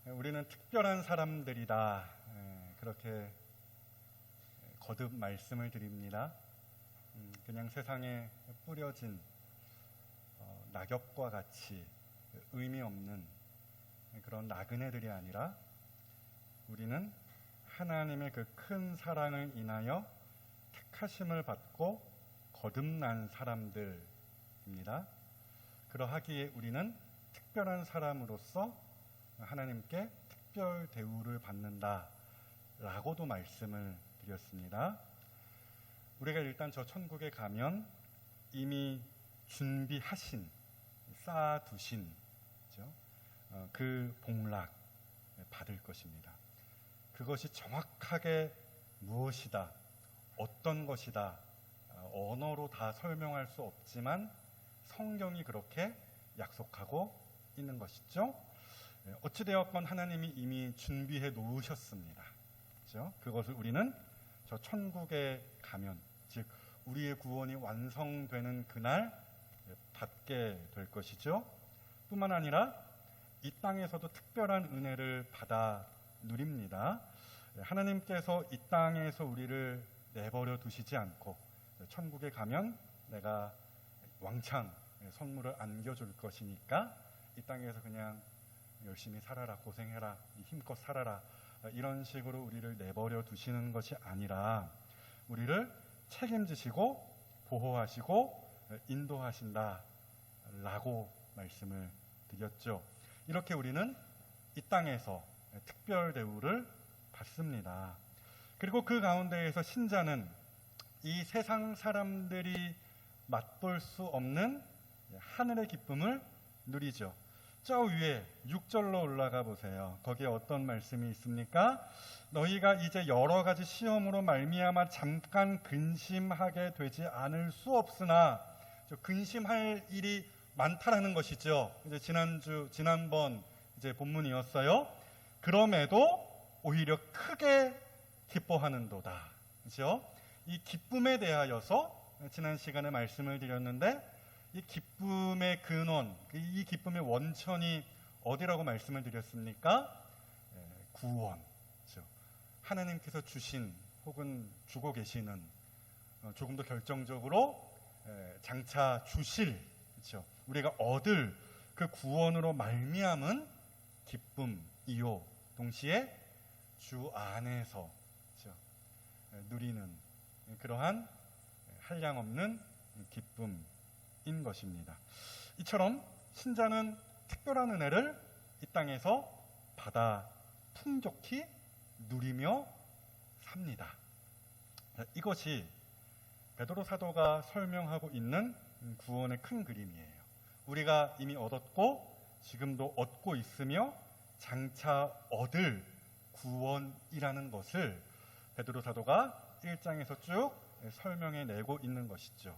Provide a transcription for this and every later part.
우리는 특별한 사람들이다. 그렇게 거듭 말씀을 드립니다. 그냥 세상에 뿌려진 낙엽과 같이 의미 없는 그런 나그네들이 아니라 우리는 하나님의 그 큰 사랑을 인하여 택하심을 받고 거듭난 사람들입니다. 그러하기에 우리는 특별한 사람으로서 하나님께 특별 대우를 받는다 라고도 말씀을 드렸습니다. 우리가 일단 저 천국에 가면 이미 준비하신, 쌓아두신 그 복락 받을 것입니다. 그것이 정확하게 무엇이다, 어떤 것이다, 언어로 다 설명할 수 없지만 성경이 그렇게 약속하고 있는 것이죠. 어찌되었건 하나님이 이미 준비해 놓으셨습니다. 그렇죠? 그것을 우리는 저 천국에 가면, 즉 우리의 구원이 완성되는 그날 받게 될 것이죠. 뿐만 아니라 이 땅에서도 특별한 은혜를 받아 누립니다. 하나님께서 이 땅에서 우리를 내버려 두시지 않고 천국에 가면 내가 왕창 선물을 안겨줄 것이니까 이 땅에서 그냥 열심히 살아라, 고생해라, 힘껏 살아라, 이런 식으로 우리를 내버려 두시는 것이 아니라 우리를 책임지시고 보호하시고 인도하신다 라고 말씀을 드렸죠. 이렇게 우리는 이 땅에서 특별 대우를 받습니다. 그리고 그 가운데에서 신자는 이 세상 사람들이 맛볼 수 없는 하늘의 기쁨을 누리죠. 저 위에 6절로 올라가 보세요. 거기에 어떤 말씀이 있습니까? 너희가 이제 여러 가지 시험으로 말미암아 잠깐 근심하게 되지 않을 수 없으나, 근심할 일이 많다라는 것이죠. 이제 지난번 이제 본문이었어요. 그럼에도 오히려 크게 기뻐하는도다. 그렇죠? 이 기쁨에 대하여서 지난 시간에 말씀을 드렸는데, 이 기쁨의 근원, 이 기쁨의 원천이 어디라고 말씀을 드렸습니까? 구원. 그렇죠? 하나님께서 주신 혹은 주고 계시는, 조금 더 결정적으로 장차 주실, 그렇죠? 우리가 얻을 그 구원으로 말미암은 기쁨이요, 동시에 주 안에서, 그렇죠? 누리는 그러한 한량없는 기쁨인 것입니다. 이처럼 신자는 특별한 은혜를 이 땅에서 받아 풍족히 누리며 삽니다. 이것이 베드로 사도가 설명하고 있는 구원의 큰 그림이에요. 우리가 이미 얻었고 지금도 얻고 있으며 장차 얻을 구원이라는 것을 베드로 사도가 1장에서 쭉 설명해 내고 있는 것이죠.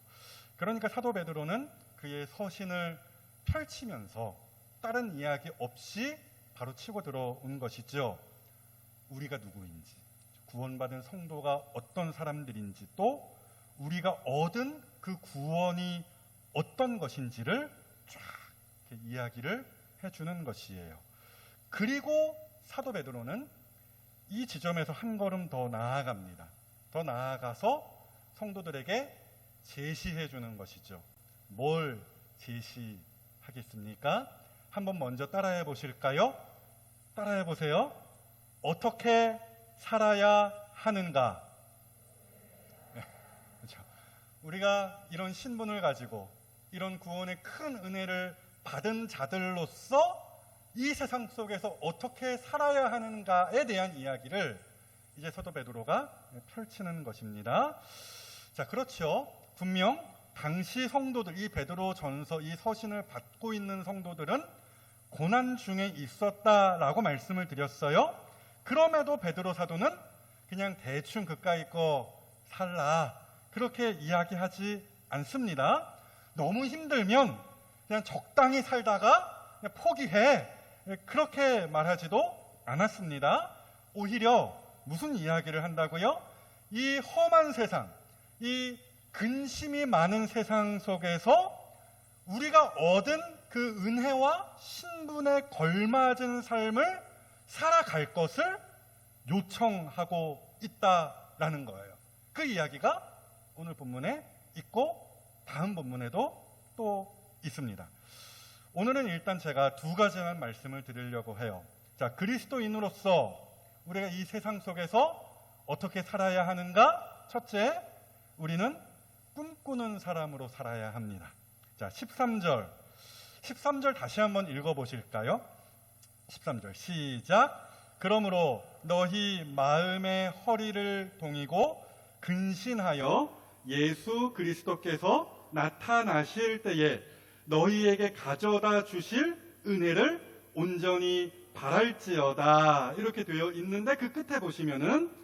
그러니까 사도 베드로는 그의 서신을 펼치면서 다른 이야기 없이 바로 치고 들어온 것이죠. 우리가 누구인지, 구원받은 성도가 어떤 사람들인지, 또 우리가 얻은 그 구원이 어떤 것인지를 쫙 이야기를 해주는 것이에요. 그리고 사도 베드로는 이 지점에서 한 걸음 더 나아갑니다. 더 나아가서 성도들에게 제시해 주는 것이죠. 뭘 제시하겠습니까? 한번 먼저 따라해 보실까요? 따라해 보세요. 어떻게 살아야 하는가? 그렇죠. 우리가 이런 신분을 가지고 이런 구원의 큰 은혜를 받은 자들로서 이 세상 속에서 어떻게 살아야 하는가에 대한 이야기를 이제 사도 베드로가 펼치는 것입니다. 자, 그렇죠. 분명 당시 성도들, 이 베드로 전서, 이 서신을 받고 있는 성도들은 고난 중에 있었다라고 말씀을 드렸어요. 그럼에도 베드로 사도는 그냥 대충 그까이 거 살라, 그렇게 이야기하지 않습니다. 너무 힘들면 그냥 적당히 살다가 그냥 포기해, 그렇게 말하지도 않았습니다. 오히려 무슨 이야기를 한다고요? 이 험한 세상, 이 근심이 많은 세상 속에서 우리가 얻은 그 은혜와 신분에 걸맞은 삶을 살아갈 것을 요청하고 있다라는 거예요. 그 이야기가 오늘 본문에 있고 다음 본문에도 또 있습니다. 오늘은 일단 제가 두 가지만 말씀을 드리려고 해요. 자, 그리스도인으로서 우리가 이 세상 속에서 어떻게 살아야 하는가? 첫째, 우리는 꿈꾸는 사람으로 살아야 합니다. 자, 13절 다시 한번 읽어보실까요? 13절 시작. 그러므로 너희 마음의 허리를 동이고 근신하여 예수 그리스도께서 나타나실 때에 너희에게 가져다 주실 은혜를 온전히 바랄지어다. 이렇게 되어 있는데 그 끝에 보시면은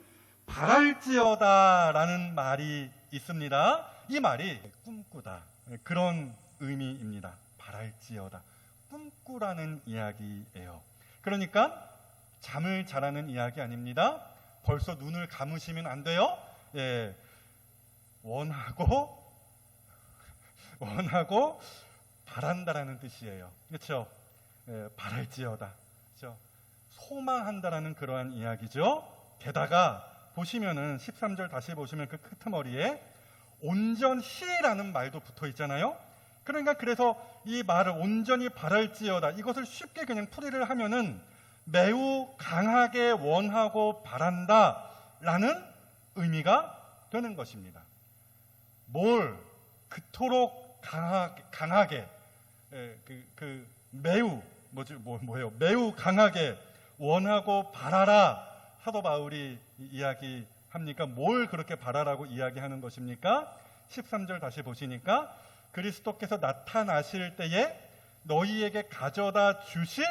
바랄지어다라는 말이 있습니다. 이 말이 꿈꾸다, 그런 의미입니다. 바랄지어다, 꿈꾸라는 이야기예요. 그러니까 잠을 자라는 이야기 아닙니다. 벌써 눈을 감으시면 안 돼요. 예, 원하고 바란다라는 뜻이에요. 그렇죠? 예, 바랄지어다, 그렇죠? 소망한다라는 그러한 이야기죠. 게다가 보시면은 13절 다시 보시면 그 끄트머리에 온전히라는 말도 붙어 있잖아요. 그러니까 그래서 이 말을 온전히 바랄지어다, 이것을 쉽게 그냥 풀이를 하면은 매우 강하게 원하고 바란다라는 의미가 되는 것입니다. 뭘 그토록 강하게 매우 강하게 원하고 바라라 사도 바울이 이야기합니까? 뭘 그렇게 바라라고 이야기하는 것입니까? 13절 다시 보시니까 그리스도께서 나타나실 때에 너희에게 가져다 주실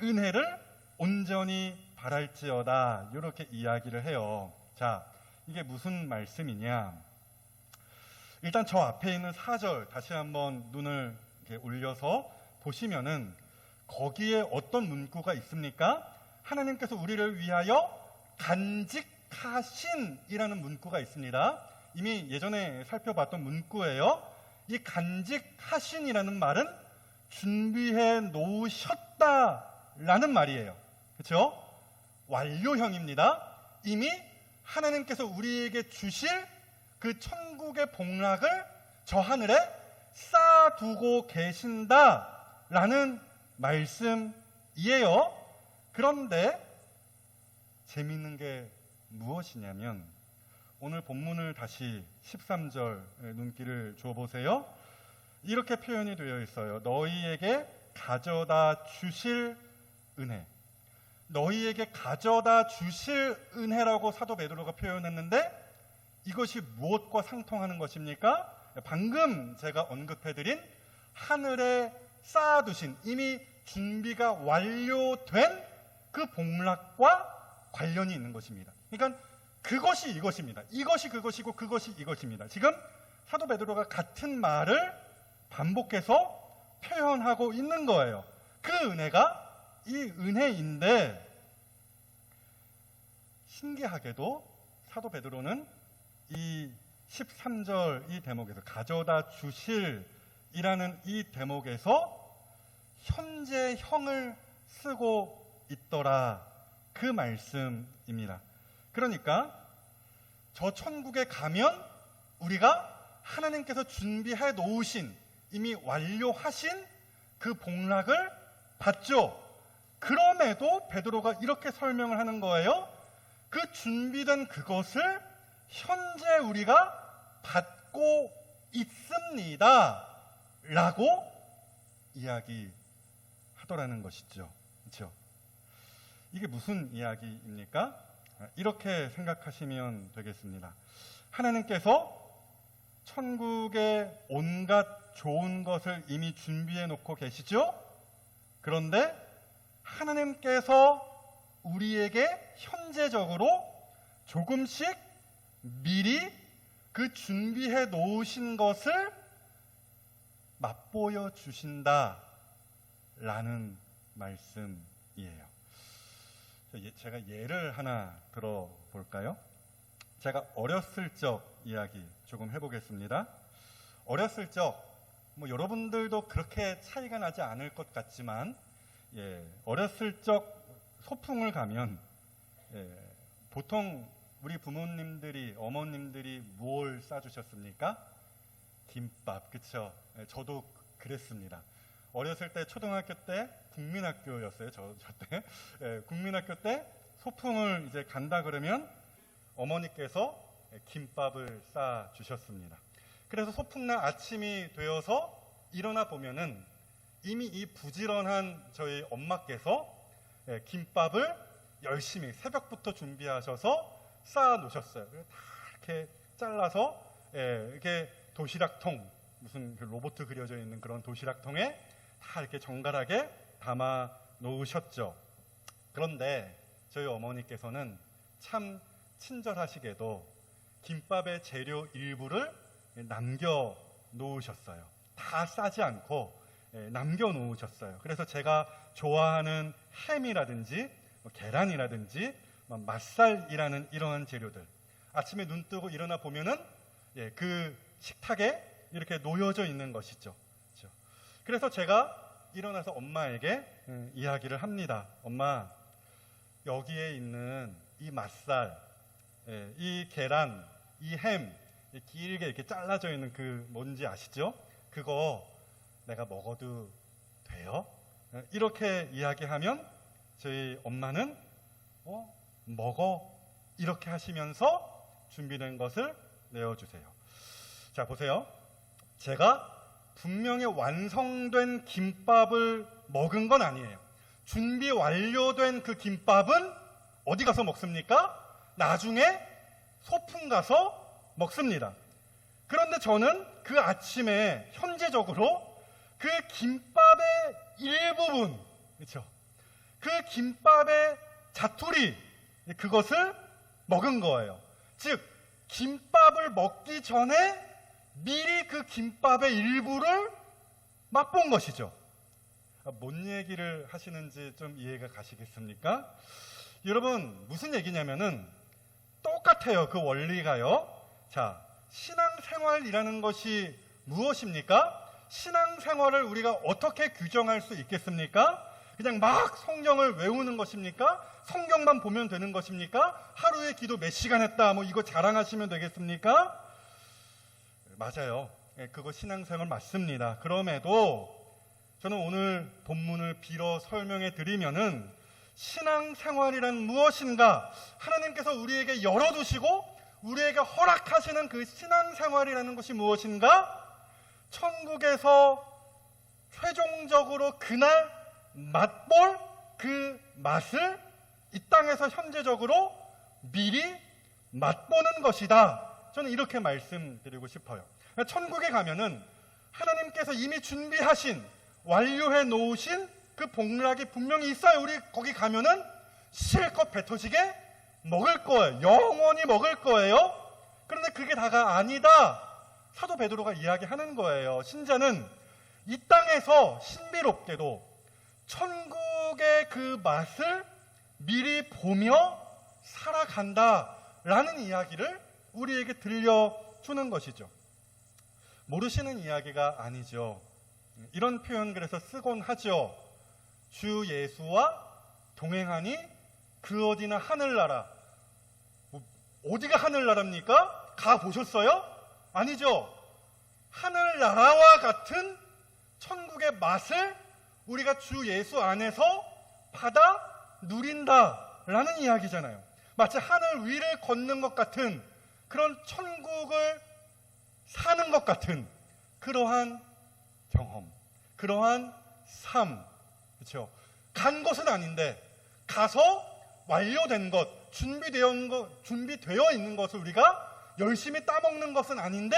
은혜를 온전히 바랄지어다, 이렇게 이야기를 해요. 자, 이게 무슨 말씀이냐? 일단 저 앞에 있는 4절 다시 한번 눈을 이렇게 올려서 보시면은 거기에 어떤 문구가 있습니까? 하나님께서 우리를 위하여 간직하신이라는 문구가 있습니다. 이미 예전에 살펴봤던 문구예요. 이 간직하신이라는 말은 준비해 놓으셨다라는 말이에요. 그렇죠? 완료형입니다. 이미 하나님께서 우리에게 주실 그 천국의 복락을 저 하늘에 쌓아두고 계신다라는 말씀이에요. 그런데 재미있는 게 무엇이냐면 오늘 본문을 다시 13절 눈길을 줘보세요. 이렇게 표현이 되어 있어요. 너희에게 가져다 주실 은혜. 너희에게 가져다 주실 은혜라고 사도 베드로가 표현했는데 이것이 무엇과 상통하는 것입니까? 방금 제가 언급해드린 하늘에 쌓아두신, 이미 준비가 완료된 그 복락과 관련이 있는 것입니다. 그러니까 그것이 이것입니다. 이것이 그것이고 그것이 이것입니다. 지금 사도 베드로가 같은 말을 반복해서 표현하고 있는 거예요. 그 은혜가 이 은혜인데, 신기하게도 사도 베드로는 이 13절 이 대목에서 가져다 주실이라는 이 대목에서 현재형을 쓰고 있더라, 그 말씀입니다. 그러니까 저 천국에 가면 우리가 하나님께서 준비해 놓으신, 이미 완료하신 그 복락을 받죠. 그럼에도 베드로가 이렇게 설명을 하는 거예요. 그 준비된 그것을 현재 우리가 받고 있습니다 라고 이야기하더라는 것이죠. 그렇죠? 이게 무슨 이야기입니까? 이렇게 생각하시면 되겠습니다. 하나님께서 천국의 온갖 좋은 것을 이미 준비해 놓고 계시죠? 그런데 하나님께서 우리에게 현재적으로 조금씩 미리 그 준비해 놓으신 것을 맛보여 주신다라는 말씀이에요. 제가 예를 하나 들어볼까요? 제가 어렸을 적 이야기 조금 해보겠습니다. 어렸을 적, 여러분들도 그렇게 차이가 나지 않을 것 같지만, 어렸을 적 소풍을 가면 보통 우리 부모님들이, 어머님들이 뭘 싸주셨습니까? 김밥, 그쵸? 저도 그랬습니다. 어렸을 때, 초등학교 때 국민학교였어요. 저 때. 국민학교 때 소풍을 이제 간다 그러면 어머니께서 김밥을 싸주셨습니다. 그래서 소풍날 아침이 되어서 일어나 보면은 이미 이 부지런한 저희 엄마께서 김밥을 열심히 새벽부터 준비하셔서 쌓아 놓으셨어요. 다 이렇게 잘라서 이렇게 도시락통, 무슨 그 로봇 그려져 있는 그런 도시락통에 다 이렇게 정갈하게 담아 놓으셨죠. 그런데 저희 어머니께서는 참 친절하시게도 김밥의 재료 일부를 남겨 놓으셨어요. 다 싸지 않고 남겨 놓으셨어요. 그래서 제가 좋아하는 햄이라든지 계란이라든지 맛살이라는 이러한 재료들, 아침에 눈 뜨고 일어나 보면은 그 식탁에 이렇게 놓여져 있는 것이죠. 그렇죠? 그래서 제가 일어나서 엄마에게 이야기를 합니다. 엄마, 여기에 있는 이 맛살, 이 계란, 이 햄, 길게 이렇게 잘라져 있는 그 뭔지 아시죠? 그거 내가 먹어도 돼요? 이렇게 이야기하면 저희 엄마는 먹어, 이렇게 하시면서 준비된 것을 내어주세요. 자, 보세요. 제가 분명히 완성된 김밥을 먹은 건 아니에요. 준비 완료된 그 김밥은 어디 가서 먹습니까? 나중에 소풍 가서 먹습니다. 그런데 저는 그 아침에 현재적으로 그 김밥의 일부분, 그렇죠? 그 김밥의 자투리, 그것을 먹은 거예요. 즉, 김밥을 먹기 전에 미리 그 김밥의 일부를 맛본 것이죠. 뭔 얘기를 하시는지 좀 이해가 가시겠습니까? 여러분, 무슨 얘기냐면은 똑같아요. 그 원리가요. 자, 신앙생활이라는 것이 무엇입니까? 신앙생활을 우리가 어떻게 규정할 수 있겠습니까? 그냥 막 성경을 외우는 것입니까? 성경만 보면 되는 것입니까? 하루에 기도 몇 시간 했다, 뭐 이거 자랑하시면 되겠습니까? 맞아요. 그거 신앙생활 맞습니다. 그럼에도 저는 오늘 본문을 빌어 설명해 드리면은 신앙생활이란 무엇인가, 하나님께서 우리에게 열어두시고 우리에게 허락하시는 그 신앙생활이라는 것이 무엇인가, 천국에서 최종적으로 그날 맛볼 그 맛을 이 땅에서 현재적으로 미리 맛보는 것이다. 저는 이렇게 말씀드리고 싶어요. 천국에 가면은 하나님께서 이미 준비하신, 완료해 놓으신 그 복락이 분명히 있어요. 우리 거기 가면은 실컷 배 터지게 먹을 거예요. 영원히 먹을 거예요. 그런데 그게 다가 아니다. 사도 베드로가 이야기하는 거예요. 신자는 이 땅에서 신비롭게도 천국의 그 맛을 미리 보며 살아간다라는 이야기를 우리에게 들려주는 것이죠. 모르시는 이야기가 아니죠. 이런 표현 그래서 쓰곤 하죠. 주 예수와 동행하니 그 어디나 하늘나라. 어디가 하늘나라입니까? 가보셨어요? 아니죠. 하늘나라와 같은 천국의 맛을 우리가 주 예수 안에서 받아 누린다라는 이야기잖아요. 마치 하늘 위를 걷는 것 같은 그런 천국을 사는 것 같은 그러한 경험, 그러한 삶, 그렇죠? 간 것은 아닌데 가서 완료된 것, 준비되어 있는 것을 우리가 열심히 따먹는 것은 아닌데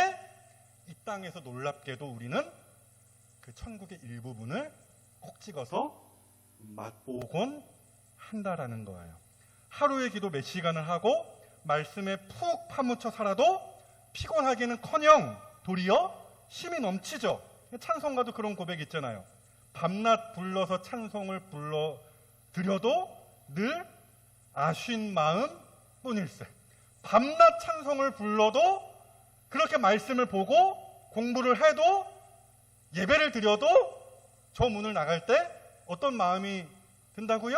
이 땅에서 놀랍게도 우리는 그 천국의 일부분을 콕 찍어서 맛보곤 한다라는 거예요. 하루에 기도 몇 시간을 하고 말씀에 푹 파묻혀 살아도 피곤하기는커녕 도리어 힘이 넘치죠. 찬송가도 그런 고백 있잖아요. 밤낮 불러서 찬송을 불러드려도 늘 아쉰 마음 뿐일세. 밤낮 찬송을 불러도, 그렇게 말씀을 보고 공부를 해도, 예배를 드려도 저 문을 나갈 때 어떤 마음이 든다고요?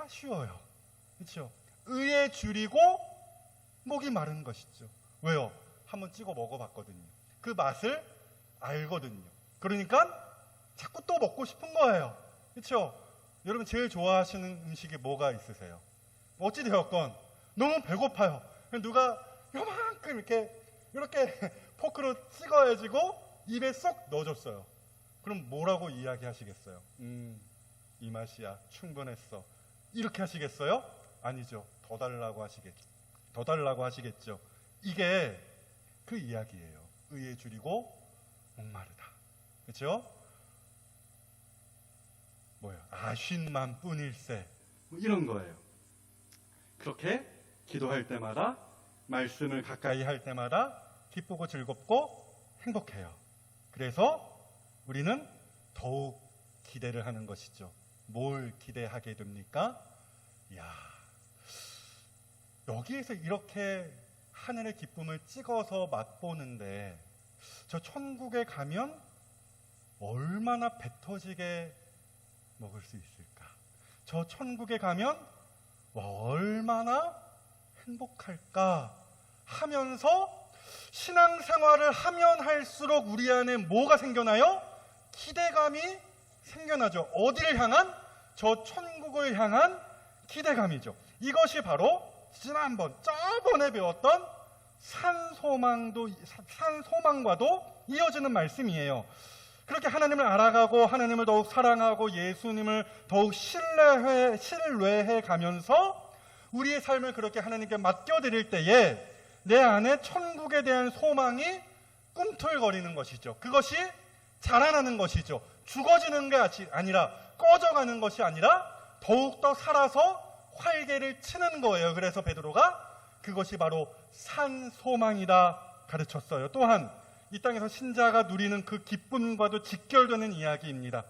쉬워요. 그렇죠? 의에 줄이고 목이 마른 것이죠. 왜요? 한번 찍어 먹어봤거든요. 그 맛을 알거든요. 그러니까 자꾸 또 먹고 싶은 거예요. 그렇죠? 여러분 제일 좋아하시는 음식이 뭐가 있으세요? 어찌되었건 너무 배고파요. 누가 요만큼 이렇게 포크로 찍어가지고 입에 쏙 넣어줬어요. 그럼 뭐라고 이야기하시겠어요? 이 맛이야. 충분했어. 이렇게 하시겠어요? 아니죠. 더 달라고 하시겠죠. 이게 그 이야기예요. 의에 줄이고 목마르다. 그렇죠? 아쉰만 뿐일세. 이런 거예요. 그렇게 기도할 때마다, 말씀을 가까이 할 때마다 기쁘고 즐겁고 행복해요. 그래서 우리는 더욱 기대를 하는 것이죠. 뭘 기대하게 됩니까? 여기에서 이렇게 하늘의 기쁨을 찍어서 맛보는데 저 천국에 가면 얼마나 배 터지게 먹을 수 있을까? 저 천국에 가면 얼마나 행복할까 하면서 신앙생활을 하면 할수록 우리 안에 뭐가 생겨나요? 기대감이 생겨나죠. 어디를 향한? 저 천국을 향한 기대감이죠. 이것이 바로 저번에 배웠던 산소망과도 이어지는 말씀이에요. 그렇게 하나님을 알아가고 하나님을 더욱 사랑하고 예수님을 더욱 신뢰해 가면서 우리의 삶을 그렇게 하나님께 맡겨드릴 때에 내 안에 천국에 대한 소망이 꿈틀거리는 것이죠. 그것이 자라나는 것이죠. 죽어지는 게 아니라, 꺼져가는 것이 아니라 더욱더 살아서 활개를 치는 거예요. 그래서 베드로가 그것이 바로 산소망이다 가르쳤어요. 또한 이 땅에서 신자가 누리는 그 기쁨과도 직결되는 이야기입니다.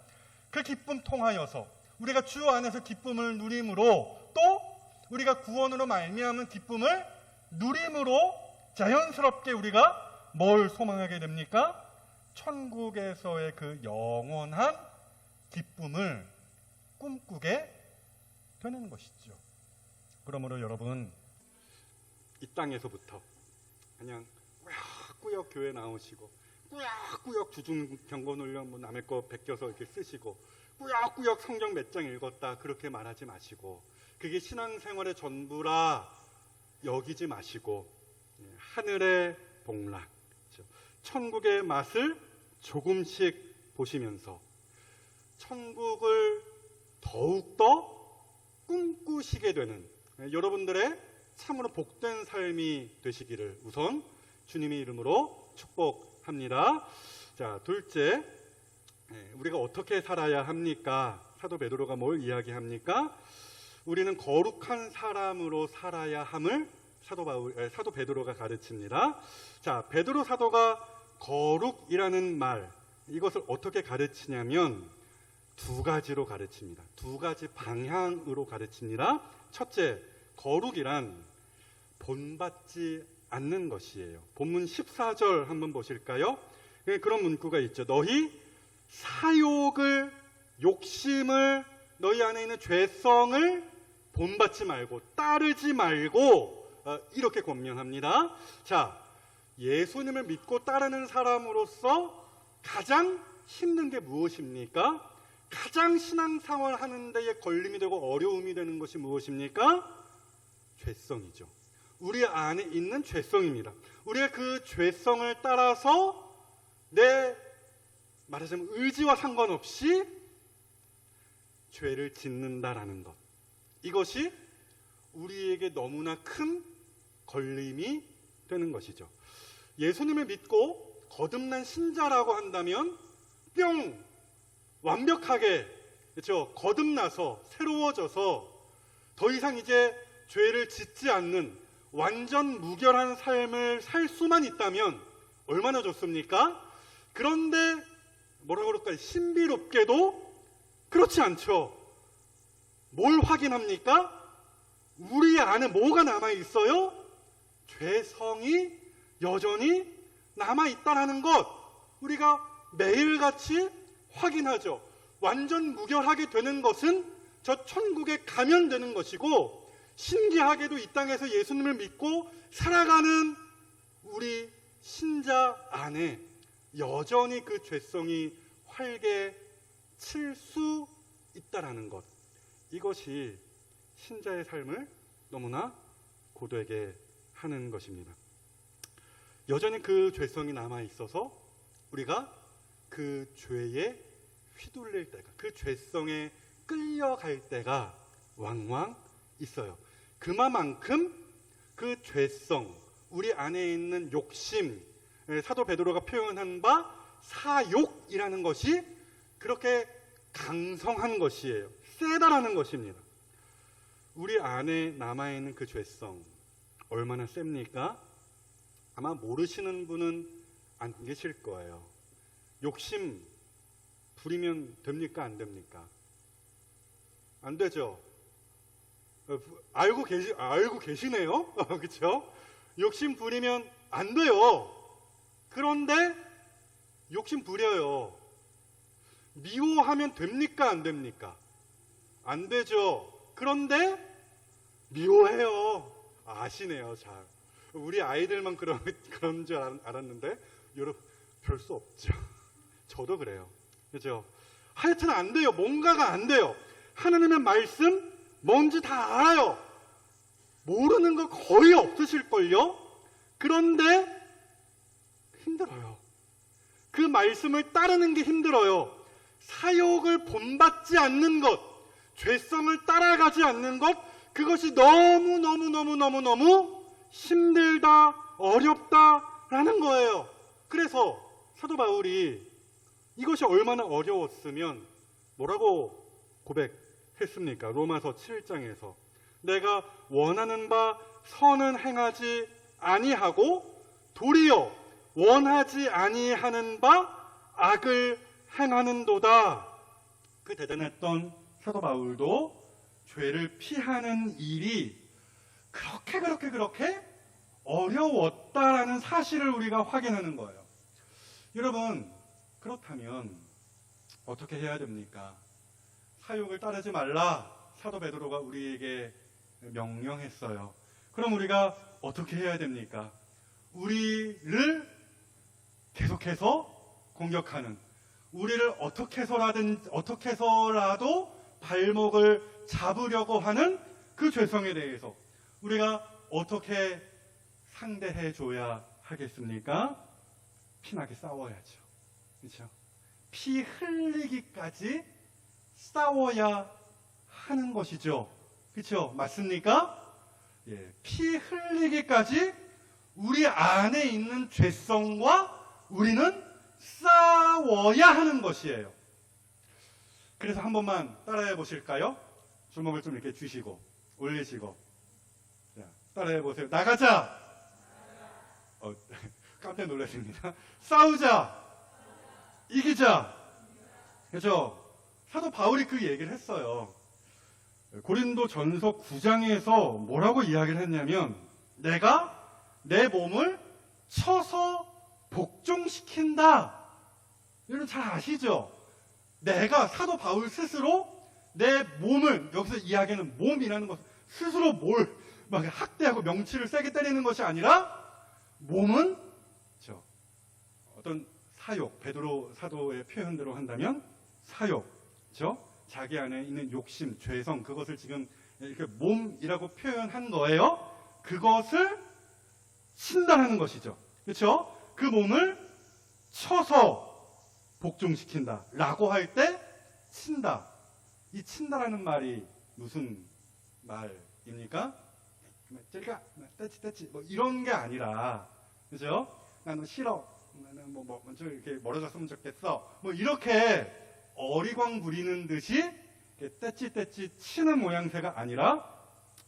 그 기쁨 통하여서 우리가 주 안에서 기쁨을 누림으로, 또 우리가 구원으로 말미암은 기쁨을 누림으로 자연스럽게 우리가 뭘 소망하게 됩니까? 천국에서의 그 영원한 기쁨을 꿈꾸게 되는 것이죠. 그러므로 여러분, 이 땅에서부터 그냥 꾸역꾸역 교회 나오시고 꾸역꾸역 주중 경건 훈련 남의 거 베껴서 이렇게 쓰시고 꾸역꾸역 성경 몇 장 읽었다 그렇게 말하지 마시고, 그게 신앙생활의 전부라 여기지 마시고 하늘의 복락, 천국의 맛을 조금씩 보시면서 천국을 더욱더 꿈꾸시게 되는 여러분들의 참으로 복된 삶이 되시기를 우선 주님의 이름으로 축복합니다. 자, 둘째, 우리가 어떻게 살아야 합니까? 사도 베드로가 뭘 이야기합니까? 우리는 거룩한 사람으로 살아야 함을 사도 베드로가 가르칩니다. 자, 베드로 사도가 거룩이라는 말, 이것을 어떻게 가르치냐면 두 가지로 가르칩니다. 두 가지 방향으로 가르칩니다. 첫째, 거룩이란 본받지 않는 것이에요. 본문 14절 한번 보실까요? 그런 문구가 있죠. 너희 사욕을, 욕심을, 너희 안에 있는 죄성을 본받지 말고, 따르지 말고, 이렇게 권면합니다. 자, 예수님을 믿고 따르는 사람으로서 가장 힘든 게 무엇입니까? 가장 신앙생활 하는 데에 걸림이 되고 어려움이 되는 것이 무엇입니까? 죄성이죠. 우리 안에 있는 죄성입니다. 우리가 그 죄성을 따라서 내 말하자면 의지와 상관없이 죄를 짓는다라는 것, 이것이 우리에게 너무나 큰 걸림이 되는 것이죠. 예수님을 믿고 거듭난 신자라고 한다면 뿅 완벽하게, 그렇죠, 거듭나서 새로워져서 더 이상 이제 죄를 짓지 않는 완전 무결한 삶을 살 수만 있다면 얼마나 좋습니까? 그런데 뭐라고 그럴까요? 신비롭게도 그렇지 않죠. 뭘 확인합니까? 우리 안에 뭐가 남아있어요? 죄성이 여전히 남아있다는 것, 우리가 매일같이 확인하죠. 완전 무결하게 되는 것은 저 천국에 가면 되는 것이고, 신기하게도 이 땅에서 예수님을 믿고 살아가는 우리 신자 안에 여전히 그 죄성이 활개 칠 수 있다라는 것, 이것이 신자의 삶을 너무나 고되게 하는 것입니다. 여전히 그 죄성이 남아 있어서 우리가 그 죄에 휘둘릴 때가, 그 죄성에 끌려갈 때가 왕왕 있어요. 그만큼 그 죄성, 우리 안에 있는 욕심, 사도 베드로가 표현한 바 사욕이라는 것이 그렇게 강성한 것이에요. 세다라는 것입니다. 우리 안에 남아있는 그 죄성 얼마나 셉니까? 아마 모르시는 분은 안 계실 거예요. 욕심 부리면 됩니까? 안 됩니까? 안 되죠. 알고 계시네요. 그렇죠? 욕심 부리면 안 돼요. 그런데 욕심 부려요. 미워하면 됩니까? 안 됩니까? 안 되죠. 그런데 미워해요. 아시네요. 잘. 우리 아이들만 그런 줄 알았는데 여러분 별 수 없죠. 저도 그래요. 그렇죠? 하여튼 안 돼요. 뭔가가 안 돼요. 하나님의 말씀 뭔지 다 알아요. 모르는 거 거의 없으실걸요? 그런데 힘들어요. 그 말씀을 따르는 게 힘들어요. 사욕을 본받지 않는 것, 죄성을 따라가지 않는 것, 그것이 너무 힘들다, 어렵다라는 거예요. 그래서 사도 바울이 이것이 얼마나 어려웠으면 뭐라고 고백했습니까? 로마서 7장에서 내가 원하는 바 선은 행하지 아니하고 도리어 원하지 아니하는 바 악을 행하는도다. 그 대단했던 사도 바울도 죄를 피하는 일이 그렇게 어려웠다라는 사실을 우리가 확인하는 거예요. 여러분, 그렇다면 어떻게 해야 됩니까? 사욕을 따르지 말라 사도 베드로가 우리에게 명령했어요. 그럼 우리가 어떻게 해야 됩니까? 우리를 계속해서 공격하는, 우리를 어떻게 해서라도 발목을 잡으려고 하는 그 죄성에 대해서 우리가 어떻게 상대해 줘야 하겠습니까? 피나게 싸워야죠. 그렇죠? 피 흘리기까지 싸워야 하는 것이죠. 그렇죠? 맞습니까? 예, 피 흘리기까지 우리 안에 있는 죄성과 우리는 싸워야 하는 것이에요. 그래서 한 번만 따라해 보실까요? 주먹을 좀 이렇게 쥐시고 올리시고, 자, 따라해 보세요. 나가자. 깜짝 놀랐습니다. 싸우자. 이기자. 그렇죠? 사도 바울이 그 얘기를 했어요. 고린도 전서 9장에서 뭐라고 이야기를 했냐면, 내가 내 몸을 쳐서 복종시킨다. 여러분 잘 아시죠? 내가, 사도 바울 스스로 내 몸을, 여기서 이야기하는 몸이라는 것, 스스로 막 학대하고 명치를 세게 때리는 것이 아니라, 몸은 어떤 사욕, 베드로 사도의 표현대로 한다면 사욕, 그렇죠? 자기 안에 있는 욕심, 죄성, 그것을 지금 이렇게 몸이라고 표현한 거예요. 그것을 친다라는 것이죠. 그렇죠? 그 몸을 쳐서 복종시킨다 라고 할 때 친다. 이 친다라는 말이 무슨 말입니까? 찔까? 떼치 뭐 이런 게 아니라, 그죠? 나는 싫어. 나는 먼저 이렇게 멀어졌으면 좋겠어. 뭐 이렇게 어리광 부리는 듯이 떼치 치는 모양새가 아니라,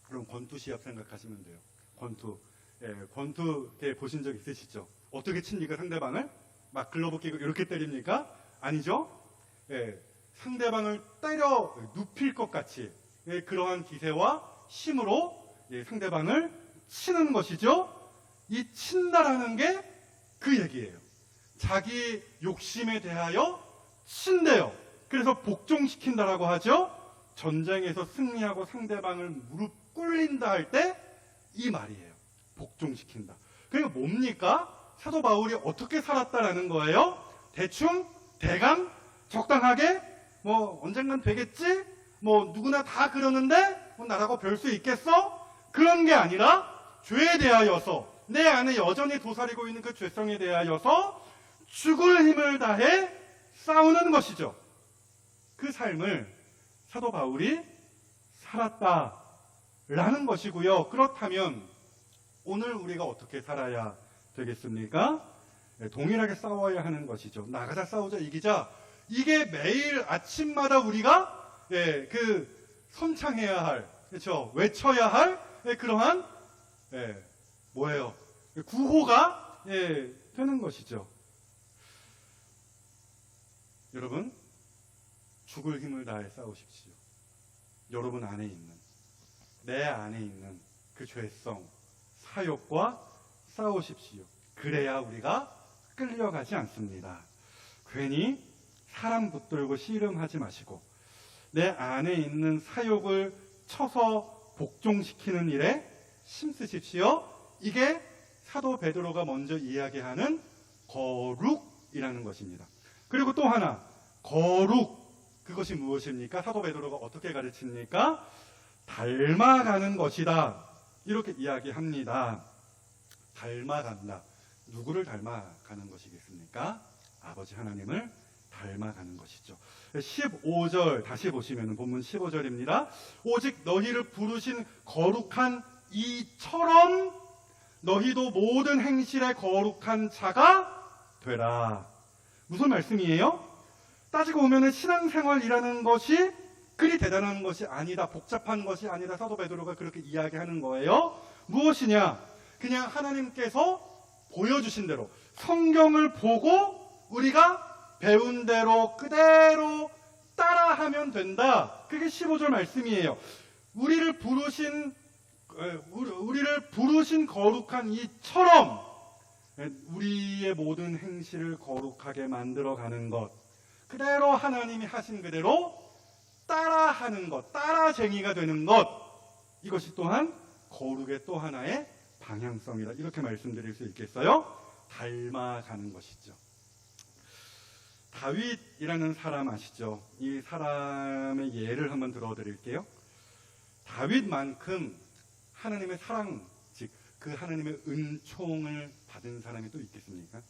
그럼 권투 시합 생각하시면 돼요. 권투. 예, 권투 보신 적 있으시죠? 어떻게 칩니까? 상대방을? 막 글러브 끼고 이렇게 때립니까? 아니죠? 예, 상대방을 때려 눕힐 것 같이, 예, 그러한 기세와 힘으로, 예, 상대방을 치는 것이죠. 이 친다라는 게 그 얘기예요. 자기 욕심에 대하여 친대요. 그래서 복종시킨다라고 하죠. 전쟁에서 승리하고 상대방을 무릎 꿇린다 할 때 이 말이에요. 복종시킨다. 그러니까 뭡니까? 사도 바울이 어떻게 살았다라는 거예요? 대충, 대강, 적당하게, 뭐 언젠간 되겠지? 뭐 누구나 다 그러는데 뭐 나라고 별 수 있겠어? 그런 게 아니라 죄에 대하여서, 내 안에 여전히 도사리고 있는 그 죄성에 대하여서 죽을 힘을 다해 싸우는 것이죠. 그 삶을 사도 바울이 살았다라는 것이고요. 그렇다면 오늘 우리가 어떻게 살아야 되겠습니까? 동일하게 싸워야 하는 것이죠. 나가자, 싸우자, 이기자. 이게 매일 아침마다 우리가 선창해야 할, 그렇죠? 외쳐야 할 그러한 뭐예요? 구호가 되는 것이죠. 여러분, 죽을 힘을 다해 싸우십시오. 여러분 안에 있는, 내 안에 있는 그 죄성, 사욕과 싸우십시오. 그래야 우리가 끌려가지 않습니다. 괜히 사람 붙들고 씨름하지 마시고 내 안에 있는 사욕을 쳐서 복종시키는 일에 힘쓰십시오. 이게 사도 베드로가 먼저 이야기하는 거룩이라는 것입니다. 그리고 또 하나, 거룩, 그것이 무엇입니까? 사도 베드로가 어떻게 가르칩니까? 닮아가는 것이다, 이렇게 이야기합니다. 닮아간다. 누구를 닮아가는 것이겠습니까? 아버지 하나님을 닮아가는 것이죠. 15절 다시 보시면 본문 15절입니다. 오직 너희를 부르신 거룩한 이처럼 너희도 모든 행실에 거룩한 자가 되라. 무슨 말씀이에요? 따지고 보면 신앙생활이라는 것이 그리 대단한 것이 아니다, 복잡한 것이 아니다. 사도 베드로가 그렇게 이야기하는 거예요. 무엇이냐? 그냥 하나님께서 보여주신 대로 성경을 보고 우리가 배운 대로 그대로 따라하면 된다. 그게 15절 말씀이에요. 우리를 부르신 거룩한 이처럼 우리의 모든 행실을 거룩하게 만들어가는 것, 그대로 하나님이 하신 그대로 따라하는 것, 따라쟁이가 되는 것, 이것이 또한 거룩의 또 하나의 방향성이다, 이렇게 말씀드릴 수 있겠어요? 닮아가는 것이죠. 다윗이라는 사람 아시죠? 이 사람의 예를 한번 들어드릴게요. 다윗만큼 하나님의 사랑, 즉 그 하나님의 은총을 받은 사람이 또 있겠습니까?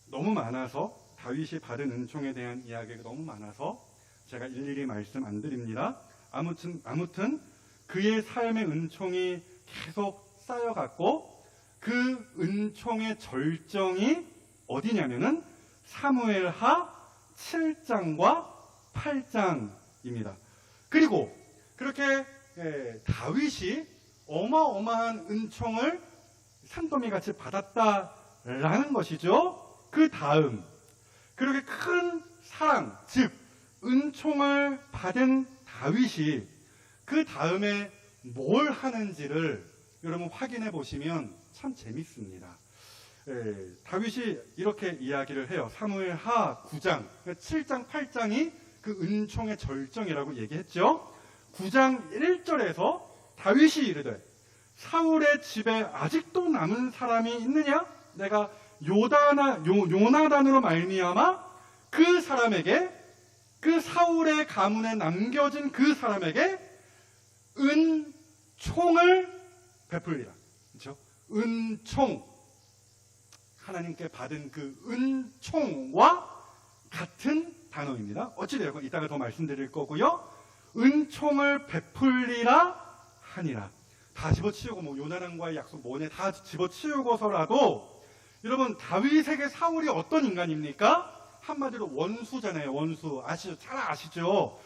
너무 많아서, 다윗이 받은 은총에 대한 이야기가 너무 많아서 제가 일일이 말씀 안 드립니다. 아무튼 그의 삶의 은총이 계속 쌓여갔고, 그 은총의 절정이 어디냐면은 사무엘하 7장과 8장입니다. 그리고 그렇게 다윗이 어마어마한 은총을 산더미같이 받았다라는 것이죠. 그 다음, 그렇게 큰 사랑, 즉 은총을 받은 다윗이 그 다음에 뭘 하는지를 여러분 확인해 보시면 참 재밌습니다. 다윗이 이렇게 이야기를 해요. 사무엘하 9장, 7장, 8장이 그 은총의 절정이라고 얘기했죠. 9장 1절에서 다윗이 이르되 사울의 집에 아직도 남은 사람이 있느냐? 내가 요나단으로 말미암아 그 사람에게, 그 사울의 가문에 남겨진 그 사람에게 은총을 베풀리라. 그렇죠? 은총, 하나님께 받은 그 은총과 같은 단어입니다. 어찌되었건 이따가 더 말씀드릴 거고요. 은총을 베풀리라 하니라. 다 집어치우고, 뭐 요나단과의 약속 뭐네 다 집어치우고서라도, 여러분 다윗에게 사울이 어떤 인간입니까? 한마디로 원수잖아요. 원수. 아시죠? 잘 아시죠?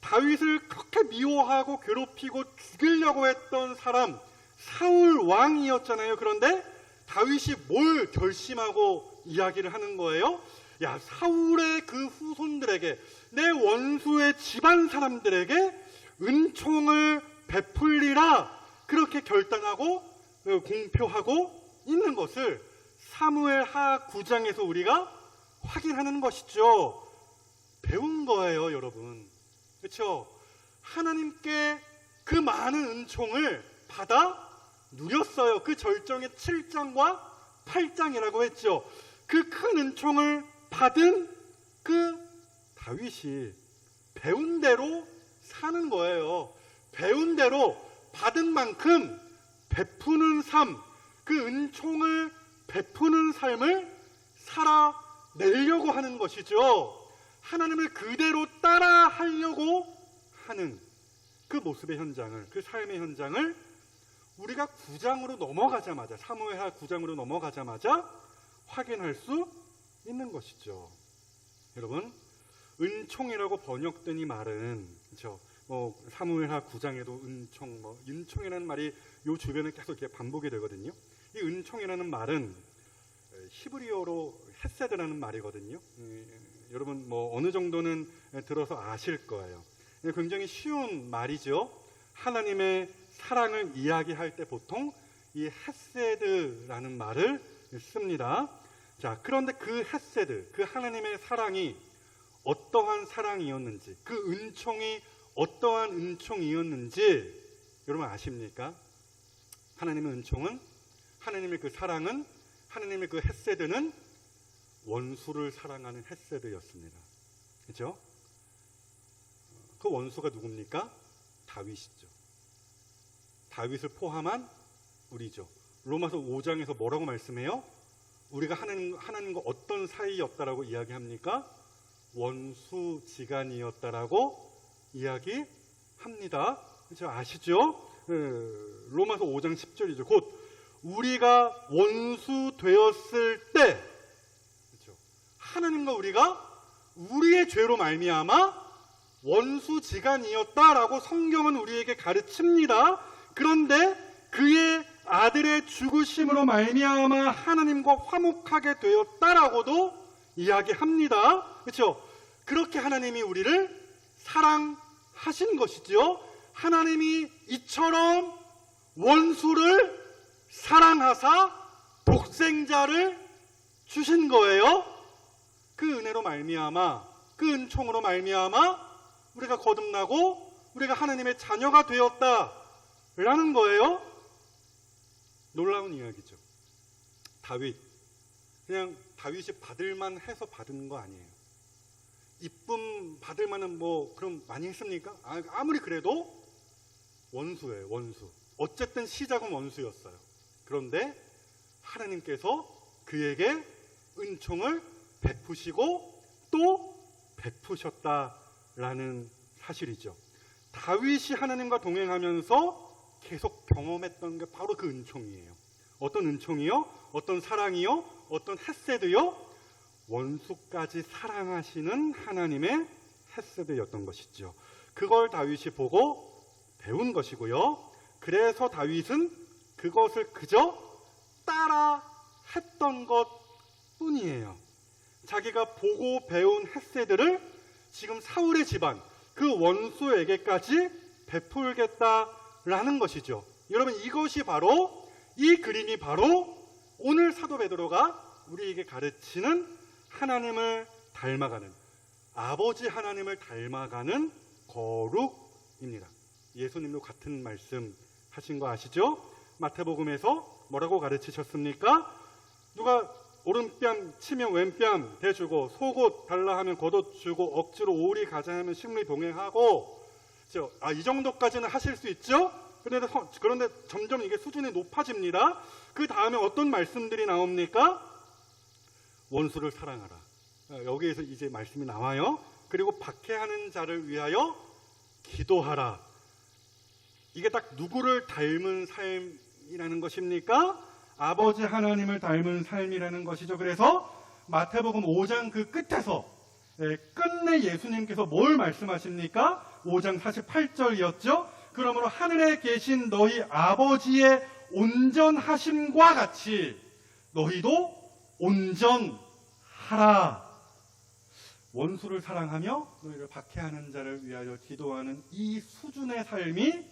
다윗을 그렇게 미워하고 괴롭히고 죽이려고 했던 사람, 사울 왕이었잖아요. 그런데 다윗이 뭘 결심하고 이야기를 하는 거예요? 야, 사울의 그 후손들에게, 내 원수의 집안 사람들에게 은총을 베풀리라, 그렇게 결단하고 공표하고 있는 것을 사무엘하 9장에서 우리가 확인하는 것이죠. 배운 거예요, 여러분. 그렇죠? 하나님께 그 많은 은총을 받아 누렸어요. 그 절정의 7장과 8장이라고 했죠. 그 큰 은총을 받은 그 다윗이 배운 대로 사는 거예요. 배운 대로 받은 만큼 베푸는 삶, 그 은총을 베푸는 삶을 살아내려고 하는 것이죠. 하나님을 그대로 따라하려고 하는 그 모습의 현장을, 그 삶의 현장을 우리가 9장으로 넘어가자마자, 사무엘하 9장으로 넘어가자마자 확인할 수 있는 것이죠. 여러분, 은총이라고 번역된 이 말은, 그렇죠? 사무엘하 9장에도 은총이라는 말이 요 주변에 계속 이렇게 반복이 되거든요. 이 은총이라는 말은 히브리어로 헤세드라는 말이거든요. 여러분 어느 정도는 들어서 아실 거예요. 굉장히 쉬운 말이죠. 하나님의 사랑을 이야기할 때 보통 이 헤세드라는 말을 씁니다. 자, 그런데 그 헤세드, 그 하나님의 사랑이 어떠한 사랑이었는지, 그 은총이 어떠한 은총이었는지 여러분 아십니까? 하나님의 은총은, 하나님의 그 사랑은, 하나님의 그 헤세드는 원수를 사랑하는 헤세드였습니다. 그렇죠? 그 원수가 누굽니까? 다윗이죠. 다윗을 포함한 우리죠. 로마서 5장에서 뭐라고 말씀해요? 우리가 하나님과 어떤 사이였다라고 이야기합니까? 원수지간이었다라고 이야기합니다. 그렇죠? 아시죠? 로마서 5장 10절이죠. 곧 우리가 원수 되었을 때, 그렇죠? 하나님과 우리가 우리의 죄로 말미암아 원수지간이었다라고 성경은 우리에게 가르칩니다. 그런데 그의 아들의 죽으심으로 말미암아 하나님과 화목하게 되었다라고도 이야기합니다. 그렇죠? 그렇게 하나님이 우리를 사랑하신 것이죠. 하나님이 이처럼 원수를 사랑하사 독생자를 주신 거예요. 그 은혜로 말미암아, 그 은총으로 말미암아 우리가 거듭나고 우리가 하나님의 자녀가 되었다라는 거예요. 놀라운 이야기죠. 다윗, 그냥 다윗이 받을만 해서 받은 거 아니에요. 이쁨 받을 만한 그럼 많이 했습니까? 아무리 그래도 원수예요, 원수. 어쨌든 시작은 원수였어요. 그런데 하나님께서 그에게 은총을 베푸시고 또 베푸셨다라는 사실이죠. 다윗이 하나님과 동행하면서 계속 경험했던 게 바로 그 은총이에요. 어떤 은총이요? 어떤 사랑이요? 어떤 헤세드요? 원수까지 사랑하시는 하나님의 헤세드였던 것이죠. 그걸 다윗이 보고 배운 것이고요. 그래서 다윗은 그것을 그저 따라 했던 것 뿐이에요. 자기가 보고 배운 헤세드를 지금 사울의 집안, 그 원수에게까지 베풀겠다라는 것이죠. 여러분, 이것이 바로, 이 그림이 바로 오늘 사도 베드로가 우리에게 가르치는 하나님을 닮아가는, 아버지 하나님을 닮아가는 거룩입니다. 예수님도 같은 말씀 하신 거 아시죠? 마태복음에서 뭐라고 가르치셨습니까? 누가 오른뺨 치면 왼뺨 대주고, 속옷 달라 하면 겉옷 주고, 억지로 오리 가자 하면 식물이 동행하고. 이 정도까지는 하실 수 있죠? 그런데 점점 이게 수준이 높아집니다. 그 다음에 어떤 말씀들이 나옵니까? 원수를 사랑하라. 여기에서 이제 말씀이 나와요. 그리고 박해하는 자를 위하여 기도하라. 이게 딱 누구를 닮은 삶이라는 것입니까? 아버지 하나님을 닮은 삶이라는 것이죠. 그래서 마태복음 5장 그 끝에서 끝내 예수님께서 뭘 말씀하십니까? 5장 48절이었죠. 그러므로 하늘에 계신 너희 아버지의 온전하심과 같이 너희도 온전하라. 원수를 사랑하며 너희를 박해하는 자를 위하여 기도하는 이 수준의 삶이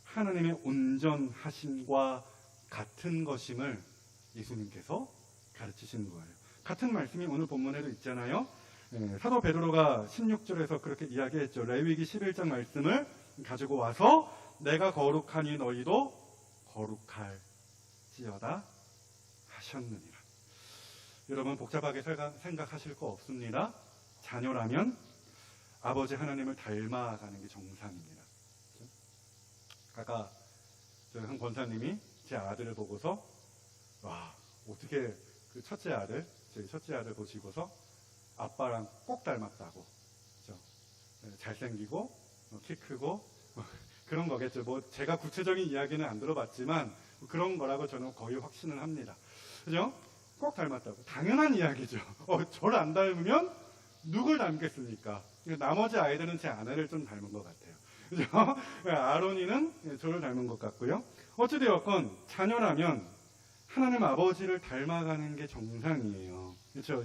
하나님의 온전하심과 같은 것임을 예수님께서 가르치시는 거예요. 같은 말씀이 오늘 본문에도 있잖아요. 사도 베드로가 16절에서 그렇게 이야기했죠. 레위기 11장 말씀을 가지고 와서 내가 거룩하니 너희도 거룩할지어다 하셨느니라. 여러분 복잡하게 생각하실 거 없습니다. 자녀라면 아버지 하나님을 닮아가는 게 정상입니다. 아까 저희 한 권사님이 제 아들을 보고서 와 어떻게 그 저희 첫째 아들 보시고서 아빠랑 꼭 닮았다고, 그렇죠? 잘생기고 키 크고 그런 거겠죠. 뭐 제가 구체적인 이야기는 안 들어봤지만 그런 거라고 저는 거의 확신을 합니다. 그죠? 꼭 닮았다고. 당연한 이야기죠. 저를 안 닮으면 누굴 닮겠습니까? 나머지 아이들은 제 아내를 좀 닮은 것 같아요. 그죠? 아론이는 저를 닮은 것 같고요. 어찌되었건 자녀라면 하나님 아버지를 닮아가는 게 정상이에요. 그렇죠?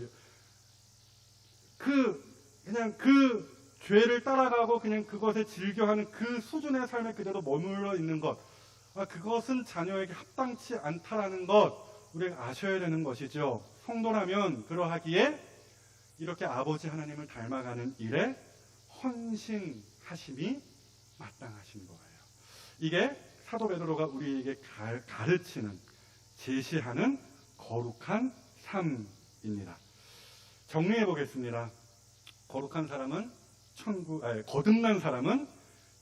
그냥 그 죄를 따라가고 그냥 그것에 즐겨하는 그 수준의 삶에 그대로 머물러 있는 것, 그것은 자녀에게 합당치 않다라는 것 우리가 아셔야 되는 것이죠. 성도라면 그러하기에 이렇게 아버지 하나님을 닮아가는 일에 헌신하심이 마땅하신 거예요. 이게 사도 베드로가 우리에게 가르치는, 제시하는 거룩한 삶입니다. 정리해 보겠습니다. 거룩한 사람은 거듭난 사람은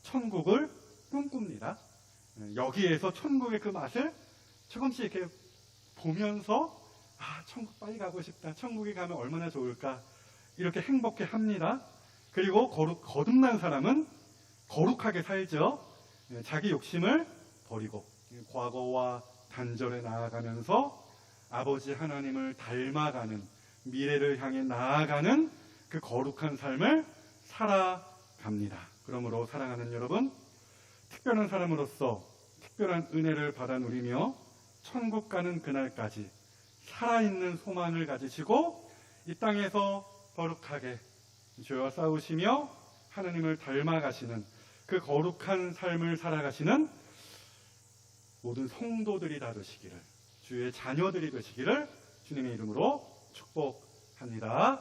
천국을 꿈꿉니다. 여기에서 천국의 그 맛을 조금씩 이렇게 보면서 천국 빨리 가고 싶다. 천국에 가면 얼마나 좋을까. 이렇게 행복해 합니다. 그리고 거듭난 사람은 거룩하게 살죠. 자기 욕심을 버리고 과거와 단절에 나아가면서 아버지 하나님을 닮아가는, 미래를 향해 나아가는 그 거룩한 삶을 살아갑니다. 그러므로 사랑하는 여러분, 특별한 사람으로서 특별한 은혜를 받아 누리며 천국 가는 그날까지 살아있는 소망을 가지시고 이 땅에서 거룩하게 죄와 싸우시며 하나님을 닮아가시는 그 거룩한 삶을 살아가시는 모든 성도들이 다 되시기를, 주의 자녀들이 되시기를 주님의 이름으로 축복합니다.